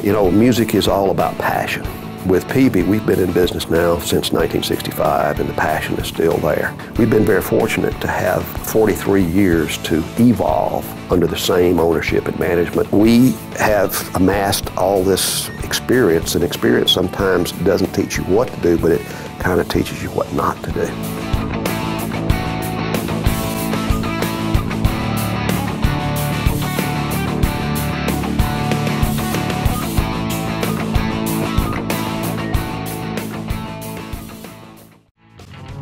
You know, music is all about passion. With Peavey, we've been in business now since 1965, and the passion is still there. We've been very fortunate to have 43 years to evolve under the same ownership and management. We have amassed all this experience, and experience sometimes doesn't teach you what to do, but it kind of teaches you what not to do.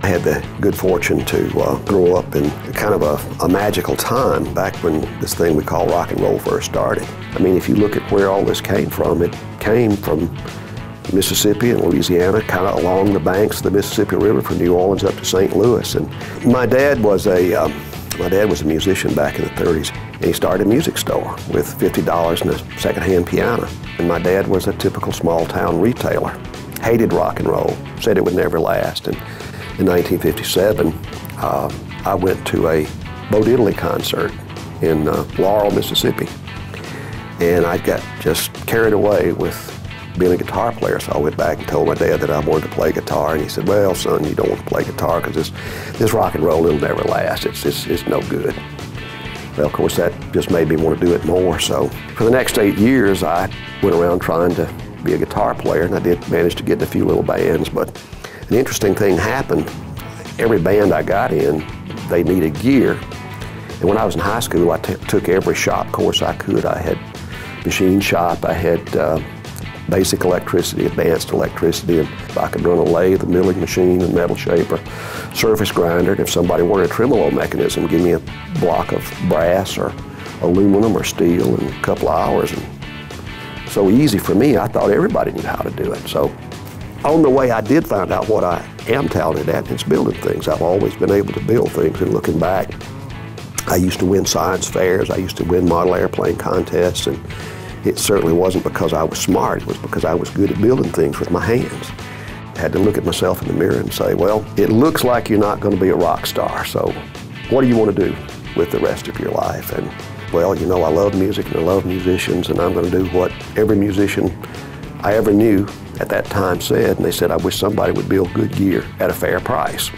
I had the good fortune to grow up in kind of a magical time back when this thing we call rock and roll first started. I mean, if you look at where all this came from, it came from Mississippi and Louisiana, kind of along the banks of the Mississippi River from New Orleans up to St. Louis. And my dad was a musician back in the 30s, and he started a music store with $50 and a secondhand piano. And my dad was a typical small town retailer, hated rock and roll, said it would never last. And in 1957, I went to a Bo Diddley concert in Laurel, Mississippi, and I got just carried away with being a guitar player. So I went back and told my dad that I wanted to play guitar, and he said, "Well, son, you don't want to play guitar because this rock and roll, it'll never last. It's no good." Well, of course, that just made me want to do it more. So for the next 8 years, I went around trying to be a guitar player, and I did manage to get in a few little bands, but an interesting thing happened. Every band I got in, they needed gear. And when I was in high school, I took every shop course I could. I had machine shop, I had basic electricity, advanced electricity, and I could run a lathe, a milling machine, a metal shaper, surface grinder, and if somebody wanted a tremolo mechanism, give me a block of brass or aluminum or steel in a couple of hours. And so easy for me, I thought everybody knew how to do it. So on the way, I did find out what I am talented at, and it's building things. I've always been able to build things, and looking back, I used to win science fairs, I used to win model airplane contests, and it certainly wasn't because I was smart, it was because I was good at building things with my hands. I had to look at myself in the mirror and say, well, it looks like you're not going to be a rock star, so what do you want to do with the rest of your life? And well, you know, I love music and I love musicians, and I'm going to do what every musician I ever knew at that time said, and they said, I wish somebody would build good gear at a fair price.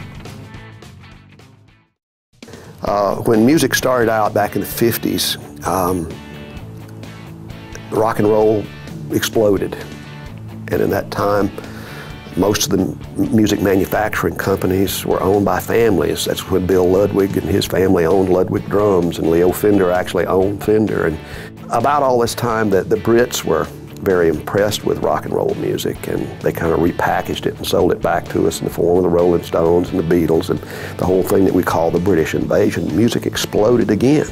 When music started out back in the 50s, rock and roll exploded. And in that time, most of the music manufacturing companies were owned by families. That's when Bill Ludwig and his family owned Ludwig Drums, and Leo Fender actually owned Fender. And about all this time, the Brits were very impressed with rock and roll music, and they kind of repackaged it and sold it back to us in the form of the Rolling Stones and the Beatles and the whole thing that we call the British invasion. Music exploded again.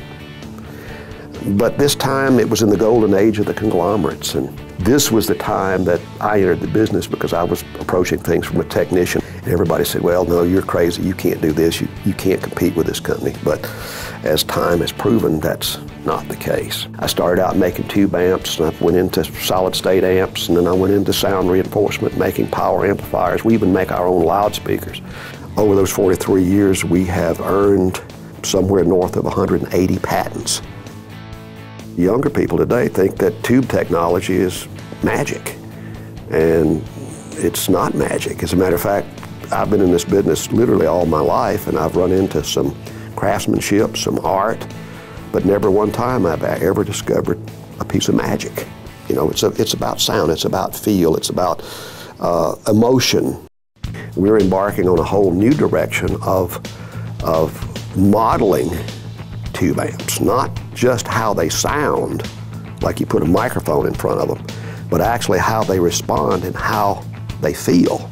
But this time it was in the golden age of the conglomerates, and this was the time that I entered the business because I was approaching things from a technician. And everybody said, well, no, you're crazy, you can't do this, you can't compete with this company. But as time has proven, that's not the case. I started out making tube amps, and I went into solid state amps, and then I went into sound reinforcement, making power amplifiers. We even make our own loudspeakers. Over those 43 years, we have earned somewhere north of 180 patents. Younger people today think that tube technology is magic, and it's not magic. As a matter of fact, I've been in this business literally all my life, and I've run into some craftsmanship, some art, but never one time have I ever discovered a piece of magic. You know, it's about sound, it's about feel, it's about emotion. We're embarking on a whole new direction of modeling tube amps, not just how they sound, like you put a microphone in front of them, but actually how they respond and how they feel.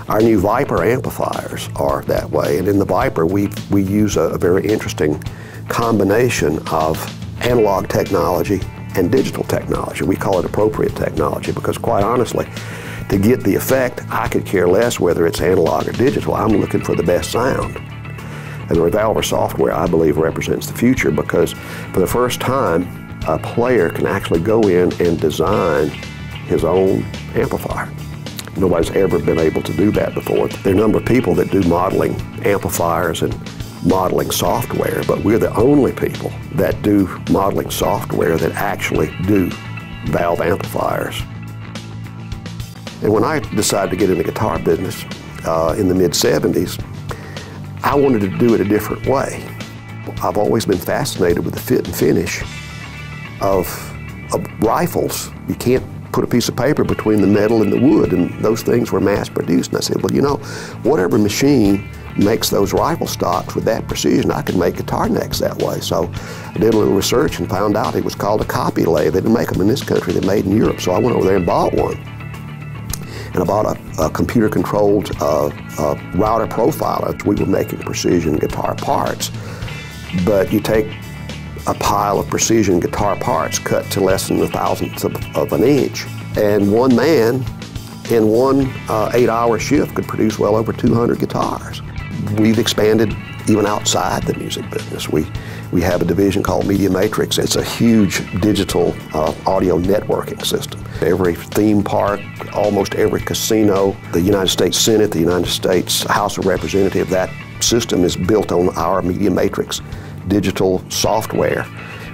Our new Viper amplifiers are that way, and in the Viper we use a very interesting combination of analog technology and digital technology. We call it appropriate technology because, quite honestly, to get the effect, I could care less whether it's analog or digital. I'm looking for the best sound. And the Revolver software, I believe, represents the future because for the first time, a player can actually go in and design his own amplifier. Nobody's ever been able to do that before. There are a number of people that do modeling amplifiers and modeling software, but we're the only people that do modeling software that actually do valve amplifiers. And when I decided to get in the guitar business in the mid-70s, I wanted to do it a different way. I've always been fascinated with the fit and finish of rifles. You can't put a piece of paper between the metal and the wood, and those things were mass-produced. And I said, well, you know, whatever machine makes those rifle stocks with that precision, I could make guitar necks that way. So I did a little research and found out it was called a copy lathe. They didn't make them in this country, they're made in Europe. So I went over there and bought one. And I bought a computer-controlled router profiler. We were making precision guitar parts. But you take a pile of precision guitar parts cut to less than 1/1000th of an inch, and one man in one 8-hour shift could produce well over 200 guitars. We've expanded even outside the music business. We have a division called Media Matrix. It's a huge digital audio networking system. Every theme park, almost every casino, the United States Senate, the United States House of Representatives, that system is built on our Media Matrix digital software.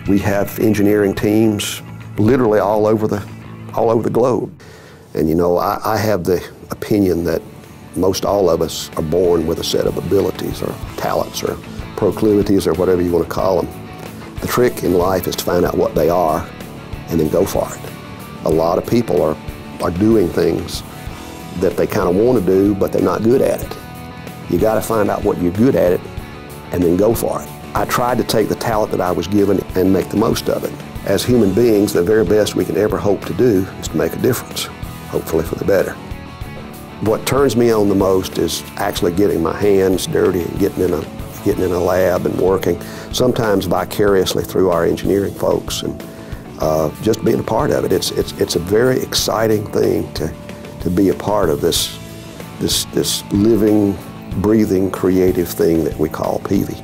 We have engineering teams literally all over the globe. And you know, I have the opinion that most all of us are born with a set of abilities or talents or proclivities or whatever you want to call them. The trick in life is to find out what they are and then go for it. A lot of people are doing things that they kind of want to do, but they're not good at it. You got to find out what you're good at it and then go for it. I tried to take the talent that I was given and make the most of it. As human beings, the very best we can ever hope to do is to make a difference, hopefully for the better. What turns me on the most is actually getting my hands dirty and getting in a lab and working, sometimes vicariously through our engineering folks, and just being a part of it. It's a very exciting thing to be a part of this living, breathing, creative thing that we call Peavey.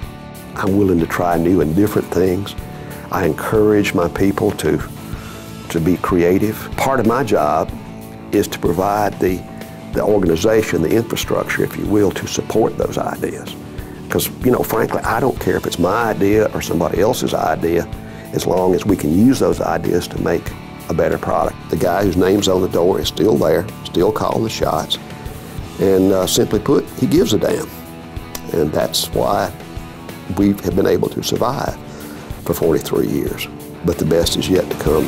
I'm willing to try new and different things. I encourage my people to be creative. Part of my job is to provide the organization, the infrastructure, if you will, to support those ideas. Because, you know, frankly, I don't care if it's my idea or somebody else's idea, as long as we can use those ideas to make a better product. The guy whose name's on the door is still there, still calling the shots, and simply put, he gives a damn. And that's why we have been able to survive for 43 years. But the best is yet to come.